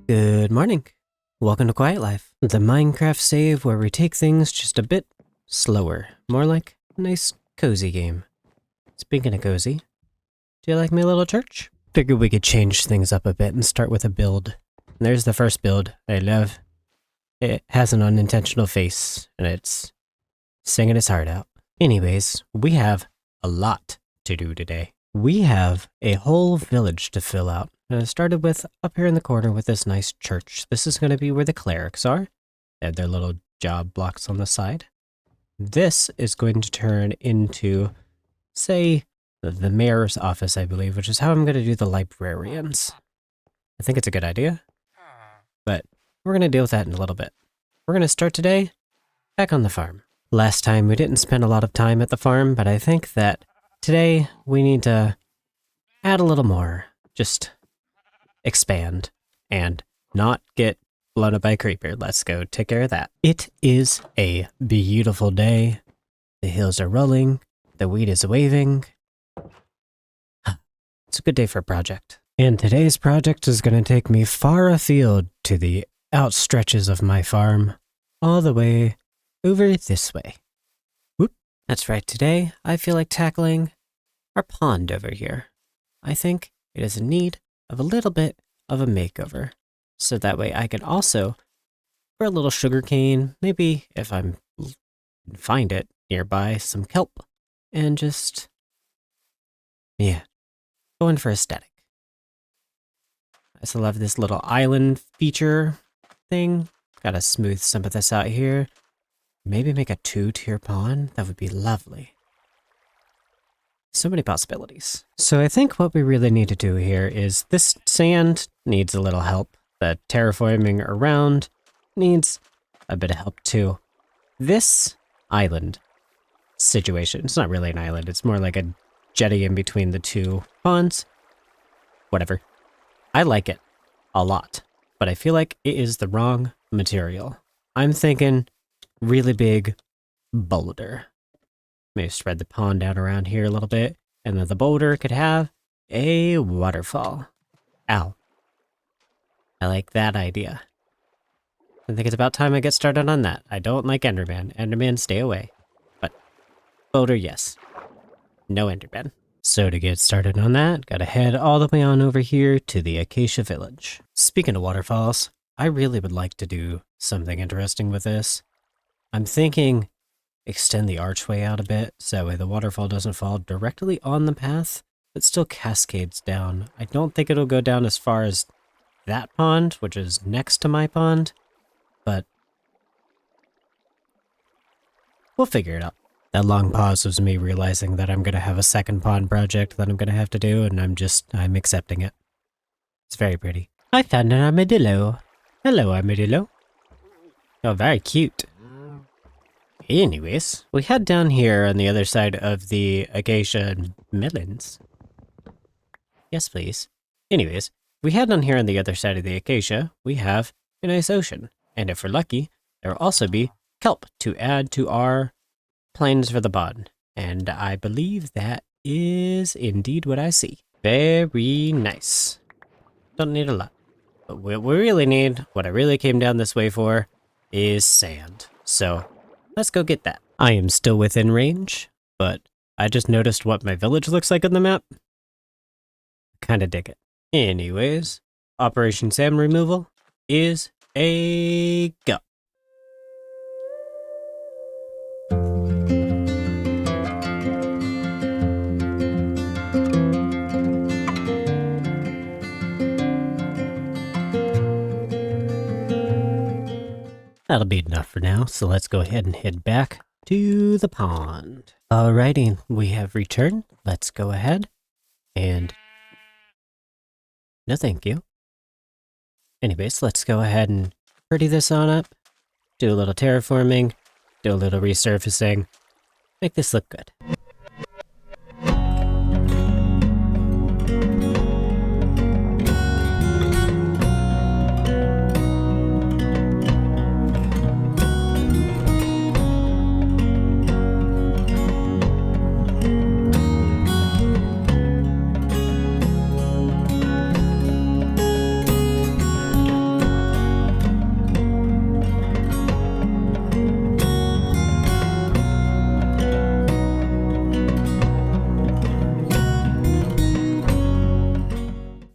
Good morning. Welcome to Quiet Life, the Minecraft save where we take things just a bit slower. More like a nice, cozy game. Speaking of cozy, do you like my little church? Figured we could change things up a bit and start with a build. And there's the first build I love. It has an unintentional face, and it's singing its heart out. Anyways, we have a lot to do today. We have a whole village to fill out. And it started with up here in the corner with this nice church. This is going to be where the clerics are. They have their little job blocks on the side. This is going to turn into, say, the mayor's office, I believe, which is how I'm going to do the librarians. I think it's a good idea, but we're going to deal with that in a little bit. We're going to start today back on the farm. Last time we didn't spend a lot of time at the farm, but I think that today we need to add a little more. Just expand and not get blown up by a creeper. Let's go take care of that. It is a beautiful day. The hills are rolling. The wheat is waving. It's a good day for a project. And today's project is going to take me far afield to the outstretches of my farm, all the way over this way. Whoop. That's right. Today, I feel like tackling our pond over here. I think it is in need of a little bit of a makeover. So that way I can also grow a little sugar cane, maybe if I'm find it nearby, some kelp, and just, yeah, going for aesthetic. I still love this little island feature thing. Gotta smooth some of this out here. Maybe make a 2-tier pond. That would be lovely. So many possibilities. So I think what we really need to do here is this sand needs a little help. The terraforming around needs a bit of help too. This island situation, it's not really an island, it's more like a jetty in between the two ponds. Whatever. I like it a lot, but I feel like it is the wrong material. I'm thinking really big boulder. Maybe spread the pond out around here a little bit, and then the boulder could have a waterfall. Ow. I like that idea. I think it's about time I get started on that. I don't like Enderman. Enderman, stay away. But boulder, yes. No Enderman. So to get started on that, gotta head all the way on over here to the Acacia Village. Speaking of waterfalls, I really would like to do something interesting with this. I'm thinking extend the archway out a bit, so that way the waterfall doesn't fall directly on the path, but still cascades down. I don't think it'll go down as far as that pond, which is next to my pond, but we'll figure it out. That long pause was me realizing that I'm going to have a second pond project that I'm going to have to do, and I'm accepting it. It's very pretty. I found an armadillo. Hello, armadillo. Oh, very cute. Anyways, we head down here on the other side of the acacia melons. Yes, please. Anyways, we head down here on the other side of the acacia, we have a nice ocean. And if we're lucky, there will also be kelp to add to our plans for the pond. And I believe that is indeed what I see. Very nice. Don't need a lot. But what we really need, what I really came down this way for, is sand. So let's go get that. I am still within range, but I just noticed what my village looks like on the map. Kinda dig it. Anyways, Operation Sand Removal is a go. That'll be enough for now, so let's go ahead and head back to the pond. Alrighty, we have returned. Let's go ahead and... No thank you. Anyways, let's go ahead and pretty this on up, do a little terraforming, do a little resurfacing, make this look good.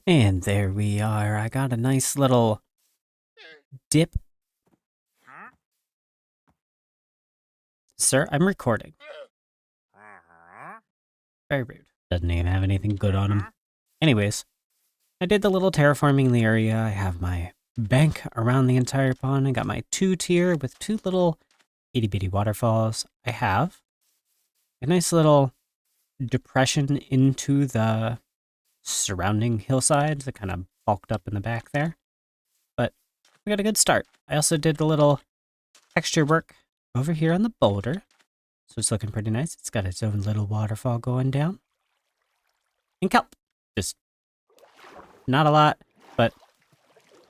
And there we are. I got a nice little dip. Sir, I'm recording. Very rude. Doesn't even have anything good on him. Anyways, I did the little terraforming in the area. I have my bank around the entire pond. I got my 2-tier with 2 little itty bitty waterfalls. I have a nice little depression into the surrounding hillsides that kind of bulked up in the back there. But we got a good start. I also did a little texture work over here on the boulder. So it's looking pretty nice. It's got its own little waterfall going down. And kelp. Just not a lot, but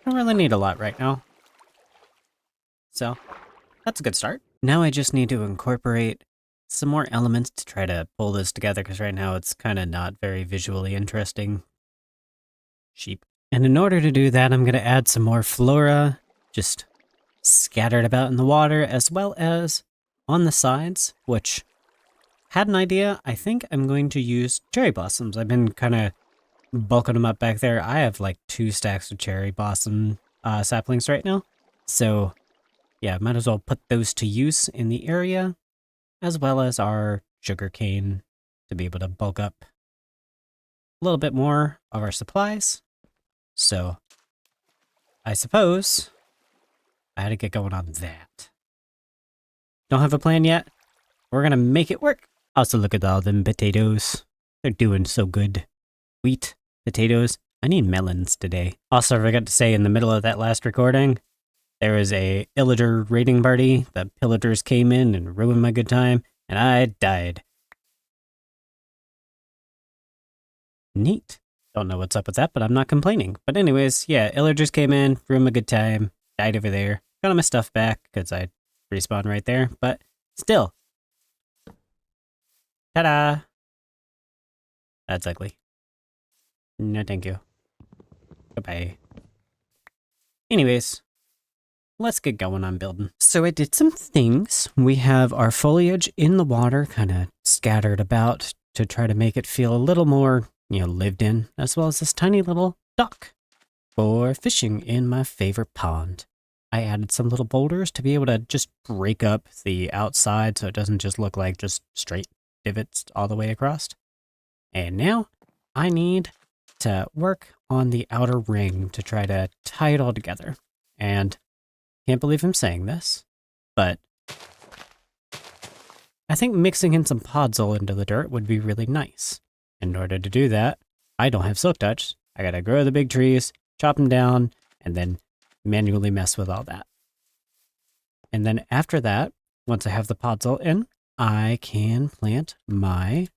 I don't really need a lot right now. So that's a good start. Now I just need to incorporate some more elements to try to pull this together, because right now it's kind of not very visually interesting. Sheep. And in order to do that, I'm going to add some more flora, just scattered about in the water, as well as on the sides, which had an idea. I think I'm going to use cherry blossoms. I've been kind of bulking them up back there. I have like 2 stacks of cherry blossom saplings right now. So yeah, might as well put those to use in the area, as well as our sugarcane to be able to bulk up a little bit more of our supplies. So I suppose I had to get going on that. Don't have a plan yet. We're gonna make it work. Also, look at all them potatoes. They're doing so good. Wheat, potatoes. I need melons today. Also, I forgot to say in the middle of that last recording, there was a illager raiding party. The pillagers came in and ruined my good time, and I died. Neat. Don't know what's up with that, but I'm not complaining. But anyways, yeah, illagers came in, ruined my good time, died over there. Got all my stuff back, because I respawned right there, but still. Ta-da! That's ugly. No thank you. Goodbye. Anyways, let's get going on building. So I did some things. We have our foliage in the water, kind of scattered about to try to make it feel a little more, lived in, as well as this tiny little dock for fishing in my favorite pond. I added some little boulders to be able to just break up the outside so it doesn't just look like just straight divots all the way across. And now I need to work on the outer ring to try to tie it all together. And can't believe I'm saying this, but I think mixing in some podzol into the dirt would be really nice. In order to do that, I don't have silk touch. I gotta grow the big trees, chop them down, and then manually mess with all that. And then after that, once I have the podzol in, I can plant my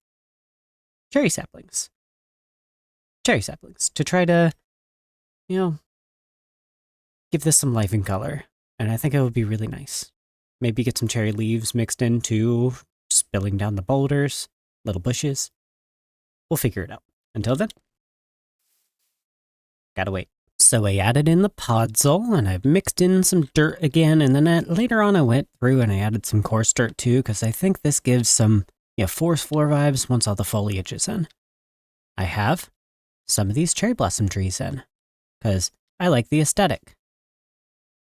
cherry saplings. Cherry saplings to try to, give this some life and color. And I think it would be really nice. Maybe get some cherry leaves mixed in too, spilling down the boulders, little bushes. We'll figure it out. Until then, gotta wait. So I added in the podzol, and I've mixed in some dirt again, and then later on I went through and I added some coarse dirt too, because I think this gives some forest floor vibes once all the foliage is in. I have some of these cherry blossom trees in, because I like the aesthetic.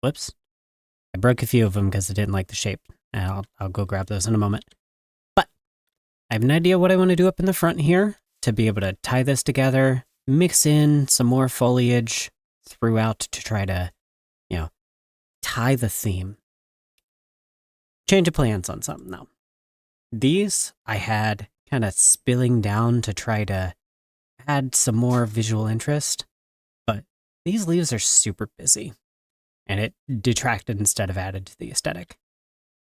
Whoops. I broke a few of them because I didn't like the shape, and I'll go grab those in a moment. But I have an idea what I want to do up in the front here to be able to tie this together, mix in some more foliage throughout to try to, tie the theme. Change of plans on something though. These I had kind of spilling down to try to add some more visual interest, but these leaves are super busy and it detracted instead of added to the aesthetic.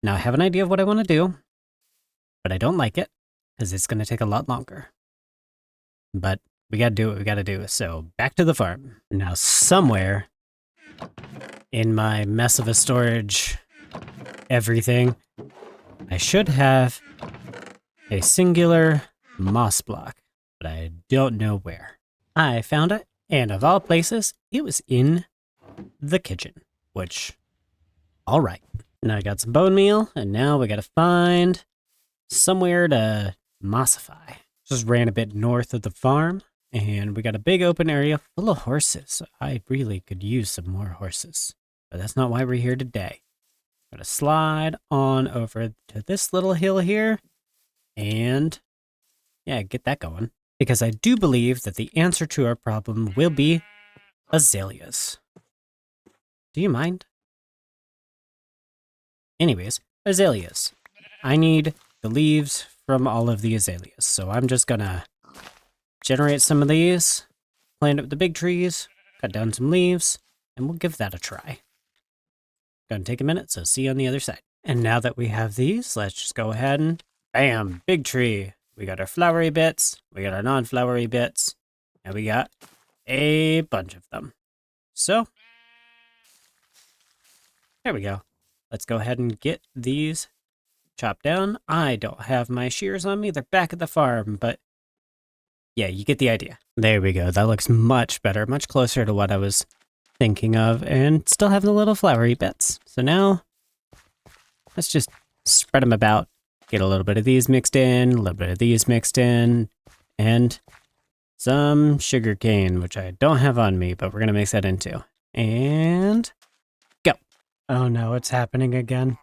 Now I have an idea of what I want to do, but I don't like it because it's going to take a lot longer. But we got to do what we got to do. So back to the farm. Now somewhere in my mess of a storage everything, I should have a singular moss block, but I don't know where. I found it, and of all places, it was in the kitchen, which, all right. Now I got some bone meal, and now we got to find somewhere to mossify. Just ran a bit north of the farm, and we got a big open area full of horses. I really could use some more horses, but that's not why we're here today. I'm gonna slide on over to this little hill here, and yeah, get that going. Because I do believe that the answer to our problem will be azaleas. Do you mind? Anyways, azaleas. I need the leaves from all of the azaleas, so I'm just gonna generate some of these, plant up the big trees, cut down some leaves, and we'll give that a try. Gonna take a minute, so see you on the other side. And now that we have these, let's just go ahead and bam, big tree. We got our flowery bits, we got our non-flowery bits, and we got a bunch of them. So, there we go. Let's go ahead and get these chopped down. I don't have my shears on me, they're back at the farm, but yeah, you get the idea. There we go, that looks much better, much closer to what I was thinking of, and still have the little flowery bits. So now, let's just spread them about. Get a little bit of these mixed in, a little bit of these mixed in, and some sugar cane, which I don't have on me, but we're going to mix that into. And go. Oh no, it's happening again.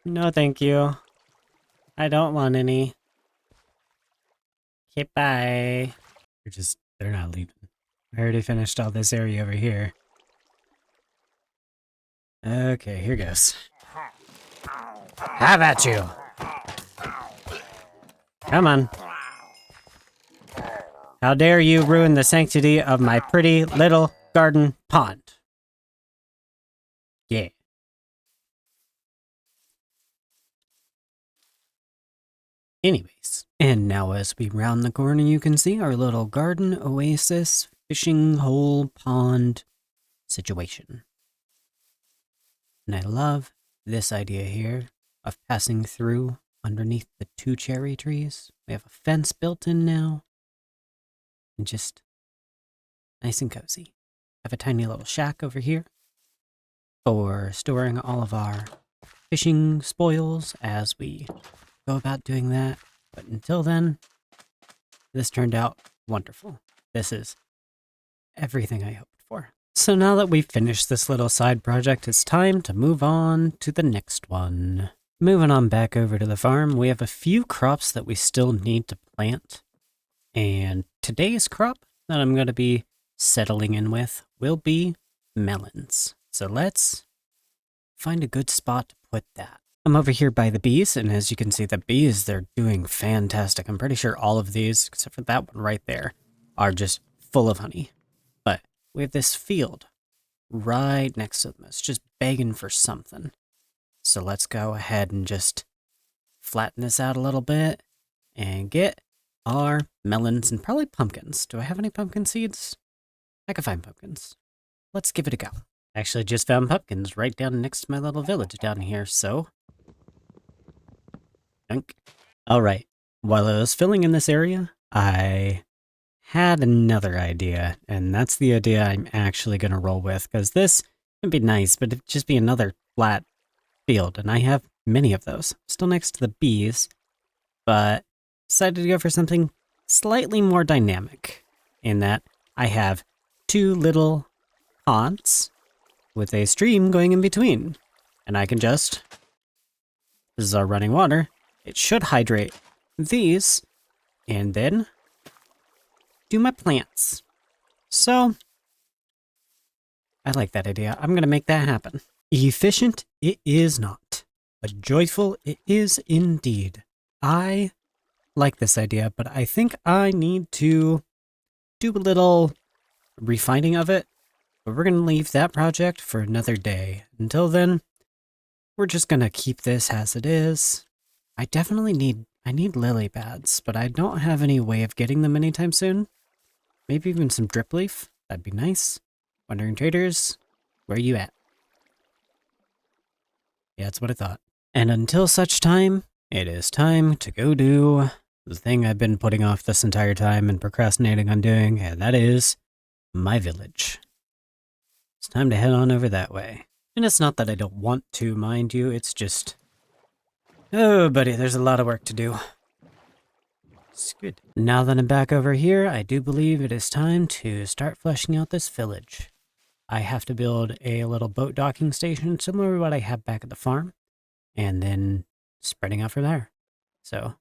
No, thank you. I don't want any. Okay, bye. They're not leaving. I already finished all this area over here. Okay, here goes. Have at you! Come on. How dare you ruin the sanctity of my pretty little garden pond? Yeah. Anyways, and now as we round the corner, you can see our little garden oasis fishing hole pond situation. And I love this idea here of passing through underneath the 2 cherry trees. We have a fence built in now. And just nice and cozy. Have a tiny little shack over here for storing all of our fishing spoils as we go about doing that. But until then, this turned out wonderful. This is everything I hoped for. So now that we've finished this little side project, it's time to move on to the next one. Moving on back over to the farm, we have a few crops that we still need to plant. And today's crop that I'm going to be settling in with will be melons. So let's find a good spot to put that. I'm over here by the bees, and as you can see, the bees, they're doing fantastic. I'm pretty sure all of these, except for that one right there, are just full of honey. But we have this field right next to them. It's just begging for something. So let's go ahead and just flatten this out a little bit and get our melons and probably pumpkins. Do I have any pumpkin seeds? I can find pumpkins. Let's give it a go. I actually just found pumpkins right down next to my little village down here, so... Dunk. Alright, while I was filling in this area, I had another idea, and that's the idea I'm actually going to roll with, because this would be nice, but it'd just be another flat field, and I have many of those. Still next to the bees, but decided to go for something slightly more dynamic, in that I have 2 little ponds with a stream going in between, and I can just, this is our running water, it should hydrate these, and then do my plants. So, I like that idea. I'm going to make that happen. Efficient it is not, but joyful it is indeed. I like this idea, but I think I need to do a little refining of it. But we're going to leave that project for another day. Until then, we're just going to keep this as it is. I need lily pads, but I don't have any way of getting them anytime soon. Maybe even some drip leaf. That'd be nice. Wandering Traders, where you at? Yeah, that's what I thought. And until such time, it is time to go do the thing I've been putting off this entire time and procrastinating on doing, and that is my village. It's time to head on over that way. And it's not that I don't want to, mind you, it's just... Oh, buddy, there's a lot of work to do. It's good. Now that I'm back over here, I do believe it is time to start fleshing out this village. I have to build a little boat docking station similar to what I have back at the farm, and then spreading out from there. So,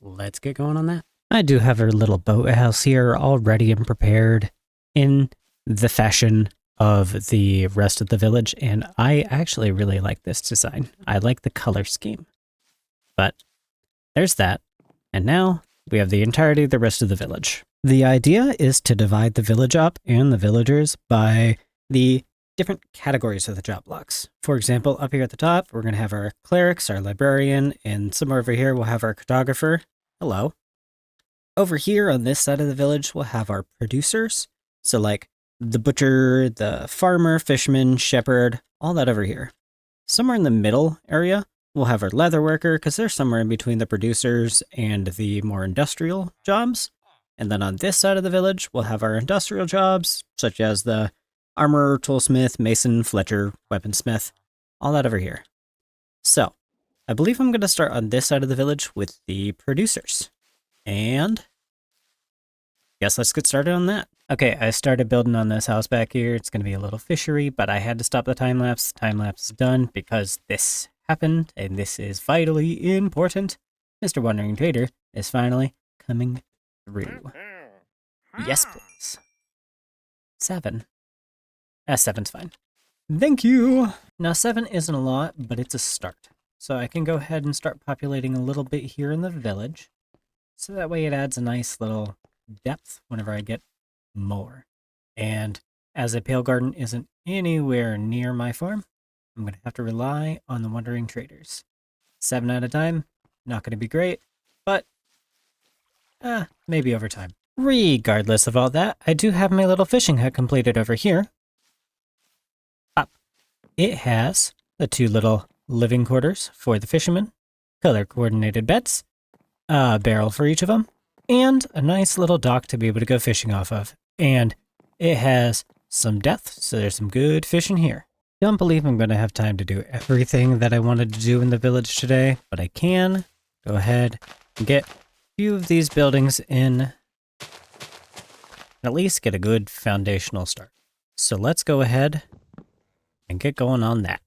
let's get going on that. I do have a little boathouse here all ready and prepared in the fashion of the rest of the village, and I actually really like this design. I like the color scheme. But there's that, and now we have the entirety of the rest of the village. The idea is to divide the village up and the villagers by the different categories of the job blocks. For example, up here at the top, we're going to have our clerics, our librarian, and somewhere over here we'll have our cartographer. Hello. Over here on this side of the village, we'll have our producers. So like the butcher, the farmer, fisherman, shepherd, all that over here. Somewhere in the middle area, we'll have our leather worker, because they're somewhere in between the producers and the more industrial jobs. And then on this side of the village, we'll have our industrial jobs, such as the armorer, toolsmith, mason, fletcher, weaponsmith, all that over here. So, I believe I'm going to start on this side of the village with the producers. And guess let's get started on that. Okay, I started building on this house back here. It's going to be a little fishery, but I had to stop the time lapse. The time lapse is done because this happened, and this is vitally important. Mr. Wandering Trader is finally coming through. Yes, please. 7. 7's fine. Thank you! Now 7 isn't a lot, but it's a start. So I can go ahead and start populating a little bit here in the village. So that way it adds a nice little depth whenever I get more. And as a pale garden isn't anywhere near my farm, I'm going to have to rely on the Wandering Traders. 7 at a time, not going to be great, but maybe over time. Regardless of all that, I do have my little fishing hut completed over here. Up. It has the 2 little living quarters for the fishermen, color-coordinated beds, a barrel for each of them, and a nice little dock to be able to go fishing off of. And it has some depth, so there's some good fishing here. Don't believe I'm going to have time to do everything that I wanted to do in the village today, but I can go ahead and get a few of these buildings in, and at least get a good foundational start. So let's go ahead and get going on that.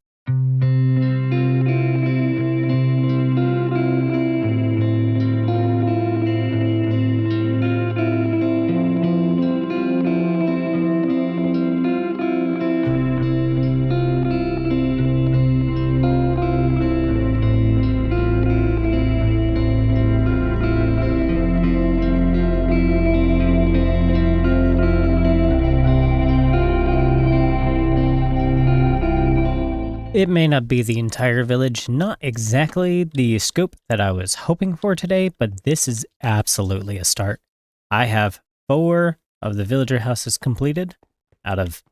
It may not be the entire village, not exactly the scope that I was hoping for today, but this is absolutely a start. I have 4 of the villager houses completed out of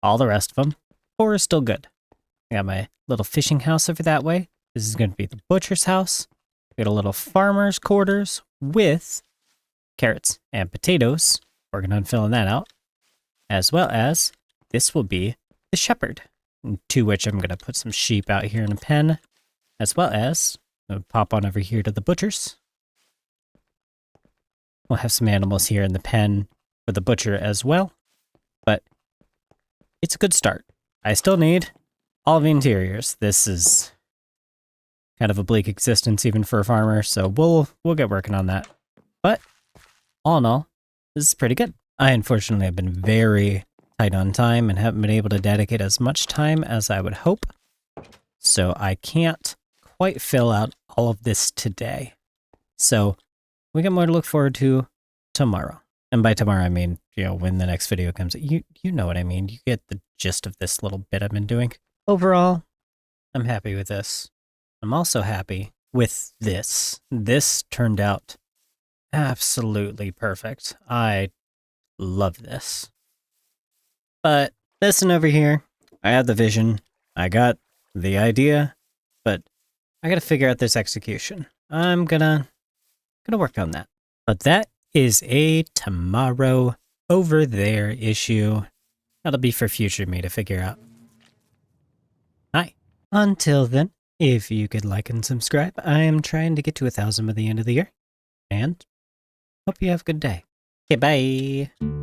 all the rest of them. 4 is still good. I got my little fishing house over that way. This is going to be the butcher's house. We got a little farmer's quarters with carrots and potatoes. Working on filling that out. As well as this will be the shepherd, to which I'm going to put some sheep out here in a pen, as well as I'll pop on over here to the butchers. We'll have some animals here in the pen for the butcher as well, but it's a good start. I still need all the interiors. This is kind of a bleak existence even for a farmer, so we'll get working on that. But all in all, this is pretty good. I unfortunately have been very tight on time and haven't been able to dedicate as much time as I would hope. So I can't quite fill out all of this today. So we got more to look forward to tomorrow. And by tomorrow, I mean, when the next video comes. You know what I mean. You get the gist of this little bit I've been doing. Overall, I'm happy with this. I'm also happy with this. This turned out absolutely perfect. I love this. But listen over here. I have the vision. I got the idea. But I gotta figure out this execution. I'm gonna work on that. But that is a tomorrow over there issue. That'll be for future me to figure out. Hi. Until then, if you could like and subscribe, I am trying to get to 1,000 by the end of the year. And hope you have a good day. Okay, bye.